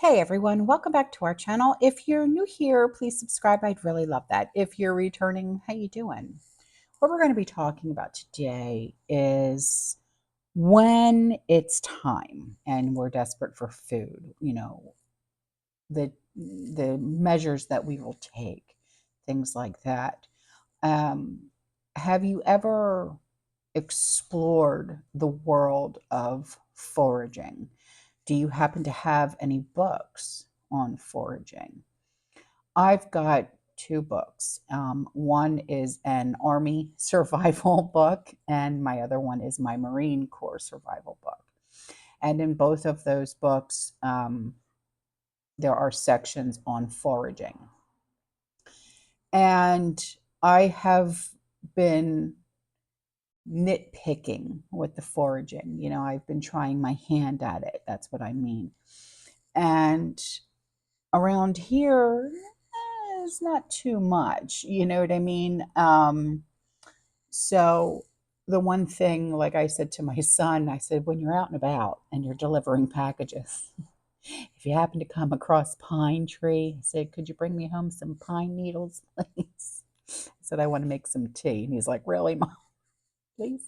Hey everyone, welcome back to our channel. If you're new here, please subscribe. I'd really love that. If you're returning, how you doing? What we're going to be talking about today is when it's time and we're desperate for food, the measures that we will take, things like that. Um, have you ever explored the world of foraging? Do you happen to have any books on foraging? I've got two books. One is an Army survival book, and my other one is my Marine Corps survival book. And in both of those books, there are sections on foraging. And I have been nitpicking with the foraging. I've been trying my hand at it. That's what I mean. And around here, it's not too much. You know what I mean? So the one thing, like I said to my son, I said, when you're out and about and you're delivering packages, if you happen to come across pine tree, I said, could you bring me home some pine needles, please? I said, I want to make some tea. And he's like, really, Mom? Please?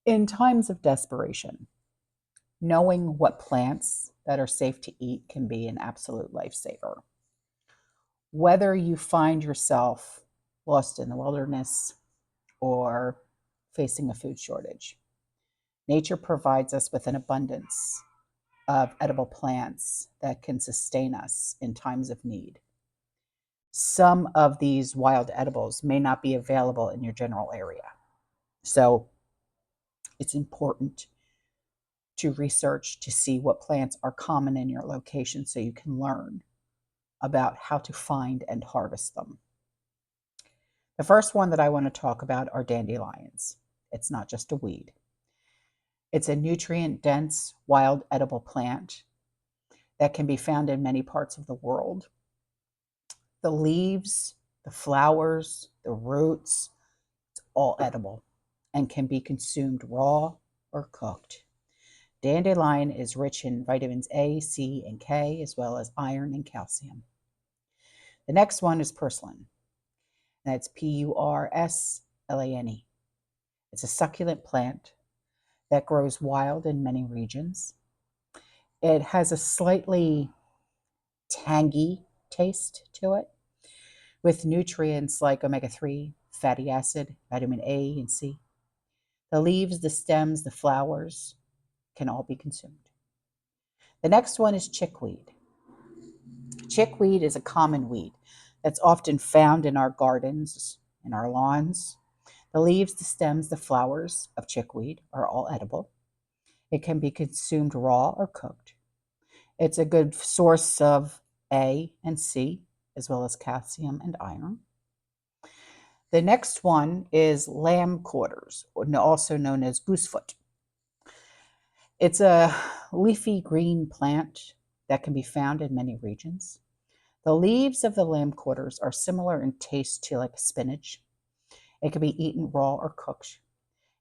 In times of desperation, knowing what plants that are safe to eat can be an absolute lifesaver. Whether you find yourself lost in the wilderness or facing a food shortage, nature provides us with an abundance of edible plants that can sustain us in times of need. Some of these wild edibles may not be available in your general area. So it's important to research to see what plants are common in your location so you can learn about how to find and harvest them. The first one that I want to talk about are dandelions. It's not just a weed. It's a nutrient-dense, wild edible plant that can be found in many parts of the world. The leaves, the flowers, the roots, it's all edible and can be consumed raw or cooked. Dandelion is rich in vitamins A, C, and K, as well as iron and calcium. The next one is purslane. That's Purslane. It's a succulent plant that grows wild in many regions. It has a slightly tangy taste to it, with nutrients like omega-3, fatty acid, vitamin A and C. The leaves, the stems, the flowers can all be consumed. The next one is chickweed. Chickweed is a common weed that's often found in our gardens, in our lawns. The leaves, the stems, the flowers of chickweed are all edible. It can be consumed raw or cooked. It's a good source of A and C, as well as calcium and iron. The next one is lamb quarters, also known as goosefoot. It's a leafy green plant that can be found in many regions. The leaves of the lamb quarters are similar in taste to like spinach. It can be eaten raw or cooked.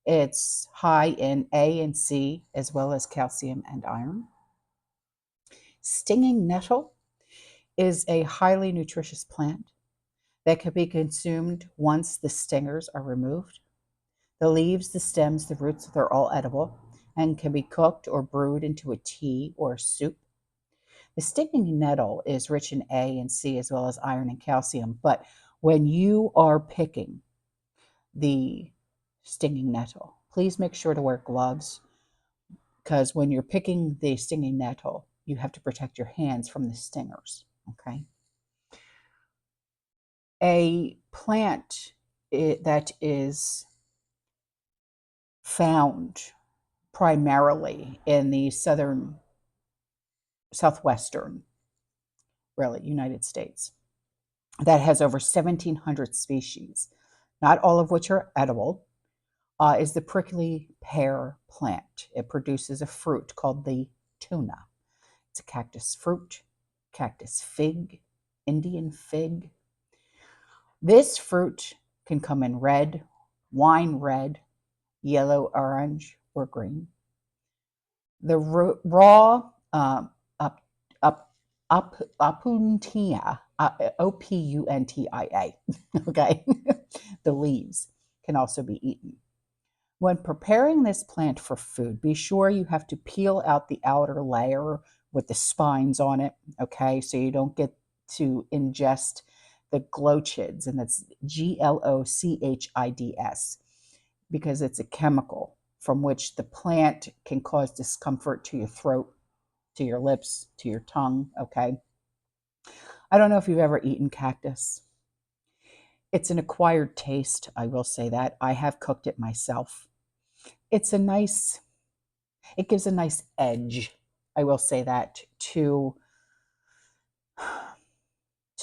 It's high in A and C, as well as calcium and iron. Stinging nettle is a highly nutritious plant that can be consumed once the stingers are removed. The leaves, the stems, the roots, they're all edible and can be cooked or brewed into a tea or a soup. The stinging nettle is rich in A and C, as well as iron and calcium. But when you are picking the stinging nettle, please make sure to wear gloves, because when you're picking the stinging nettle, you have to protect your hands from the stingers, okay? A plant that is found primarily in the southwestern, really, United States, that has over 1,700 species, not all of which are edible, is the prickly pear plant. It produces a fruit called the tuna. It's a cactus fruit, cactus fig, Indian fig. This fruit can come in red, wine red, yellow, orange, or green. The raw up, up, opuntia, Opuntia, okay, the leaves can also be eaten. When preparing this plant for food, be sure you have to peel out the outer layer with the spines on it, okay, so you don't get to ingest the glochids, and that's glochids, because it's a chemical from which the plant can cause discomfort to your throat, to your lips, to your tongue, okay? I don't know if you've ever eaten cactus. It's an acquired taste, I will say that. I have cooked it myself. It's a nice, it gives a nice edge, I will say that, to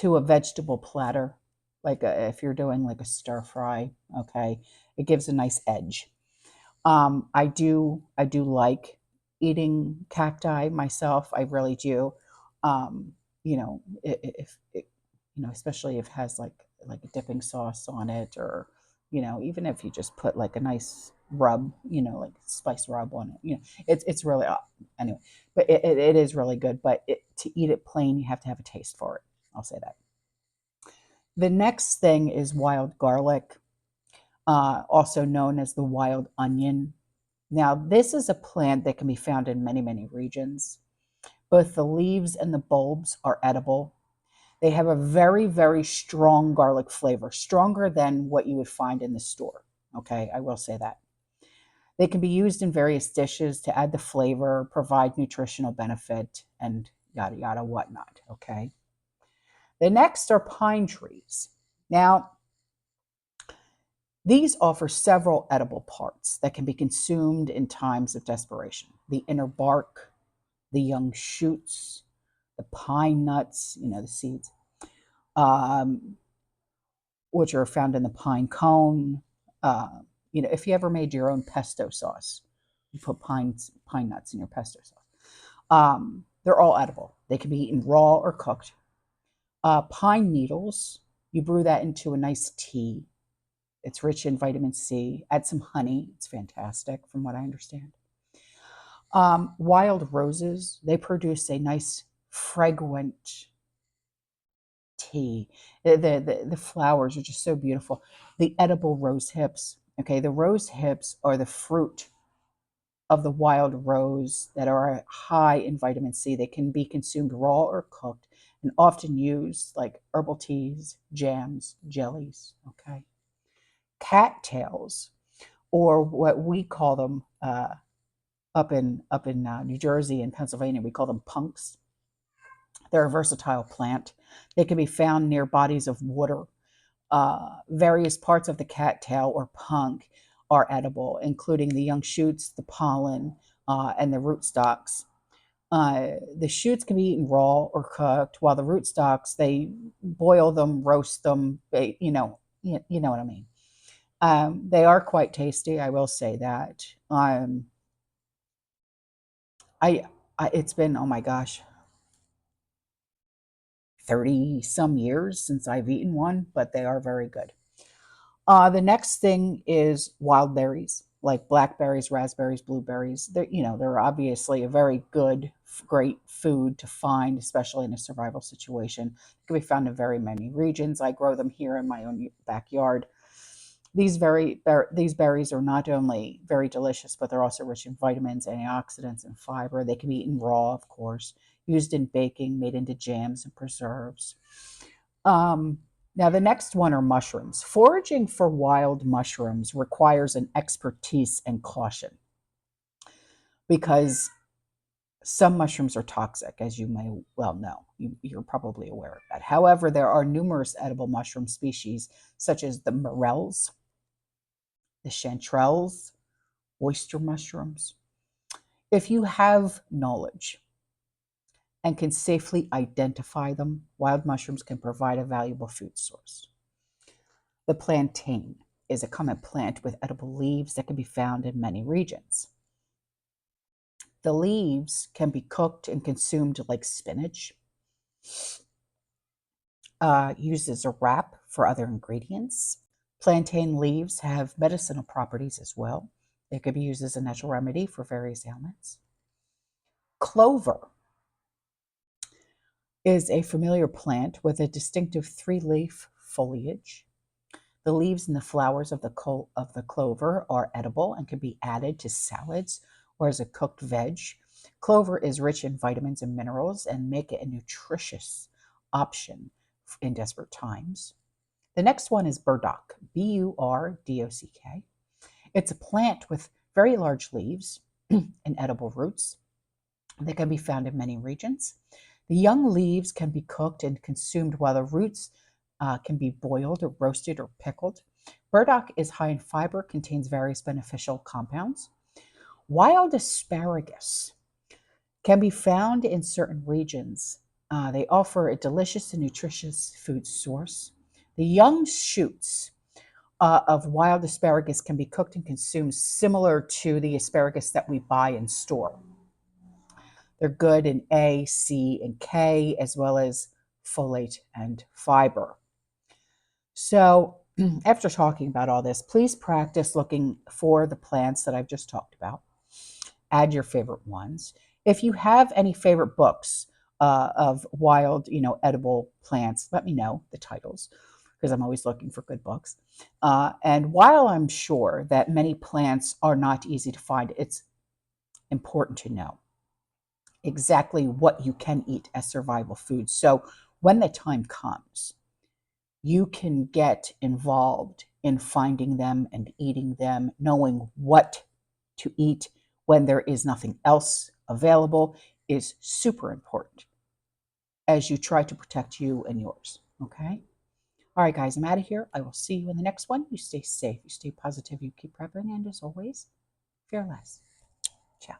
a vegetable platter, like if you're doing like a stir fry, okay? It gives a nice edge. I do like eating cacti myself. I really do. If it, especially if it has like a dipping sauce on it, or even if you just put like a nice rub, like spice rub on it, it's really anyway. But it is really good. But to eat it plain, you have to have a taste for it. I'll say that. The next thing is wild garlic, also known as the wild onion. Now, this is a plant that can be found in many, many regions. Both the leaves and the bulbs are edible. They have a very, very strong garlic flavor, stronger than what you would find in the store. Okay, I will say that. They can be used in various dishes to add the flavor, provide nutritional benefit, and yada, yada, whatnot. Okay. The next are pine trees. Now, these offer several edible parts that can be consumed in times of desperation. The inner bark, the young shoots, the pine nuts, the seeds, um, which are found in the pine cone. If you ever made your own pesto sauce, you put pine nuts in your pesto sauce. They're all edible. They can be eaten raw or cooked. Pine needles, you brew that into a nice tea. It's rich in vitamin C. Add some honey. It's fantastic, from what I understand. Wild roses, they produce a nice fragrant tea. The flowers are just so beautiful. The edible rose hips. Okay, the rose hips are the fruit of the wild rose that are high in vitamin C. They can be consumed raw or cooked, and often used like herbal teas, jams, jellies. Okay, cattails, or what we call them up in New Jersey and Pennsylvania, we call them punks. They're a versatile plant. They can be found near bodies of water. Various parts of the cattail or punk are edible, including the young shoots, the pollen, and the rootstocks. The shoots can be eaten raw or cooked, while the rootstocks, they boil them, roast them. You know what I mean. They are quite tasty, I will say that. I, it's been, oh my gosh, 30 some years since I've eaten one, but they are very good. The next thing is wild berries, like blackberries, raspberries, blueberries. They're obviously a very good, great food to find, especially in a survival situation. They can be found in very many regions. I grow them here in my own backyard. These berries are not only very delicious, but they're also rich in vitamins, antioxidants, and fiber. They can be eaten raw, of course, used in baking, made into jams and preserves. Um, Now, the next one are mushrooms. Foraging for wild mushrooms requires an expertise and caution, because some mushrooms are toxic, as you may well know. You're probably aware of that. However, there are numerous edible mushroom species, such as the morels, the chanterelles, oyster mushrooms. If you have knowledge and can safely identify them, wild mushrooms can provide a valuable food source. The plantain is a common plant with edible leaves that can be found in many regions. The leaves can be cooked and consumed like spinach, used as a wrap for other ingredients. Plantain leaves have medicinal properties as well. They could be used as a natural remedy for various ailments. Clover is a familiar plant with a distinctive three-leaf foliage. The leaves and the flowers of the clover are edible and can be added to salads or as a cooked veg. Clover is rich in vitamins and minerals and make it a nutritious option in desperate times. The next one is burdock, Burdock. It's a plant with very large leaves and edible roots. They can be found in many regions. The young leaves can be cooked and consumed, while the roots can be boiled or roasted or pickled. Burdock is high in fiber, contains various beneficial compounds. Wild asparagus can be found in certain regions. They offer a delicious and nutritious food source. The young shoots of wild asparagus can be cooked and consumed similar to the asparagus that we buy in store. They're good in A, C, and K, as well as folate and fiber. So after talking about all this, please practice looking for the plants that I've just talked about. Add your favorite ones. If you have any favorite books of wild, edible plants, let me know the titles, because I'm always looking for good books. And while I'm sure that many plants are not easy to find, it's important to know exactly what you can eat as survival food. So when the time comes, you can get involved in finding them and eating them, knowing what to eat when there is nothing else available is super important as you try to protect you and yours. Okay? All right, guys, I'm out of here. I will see you in the next one. You stay safe, you stay positive, you keep prepping, and as always, fear less. Ciao.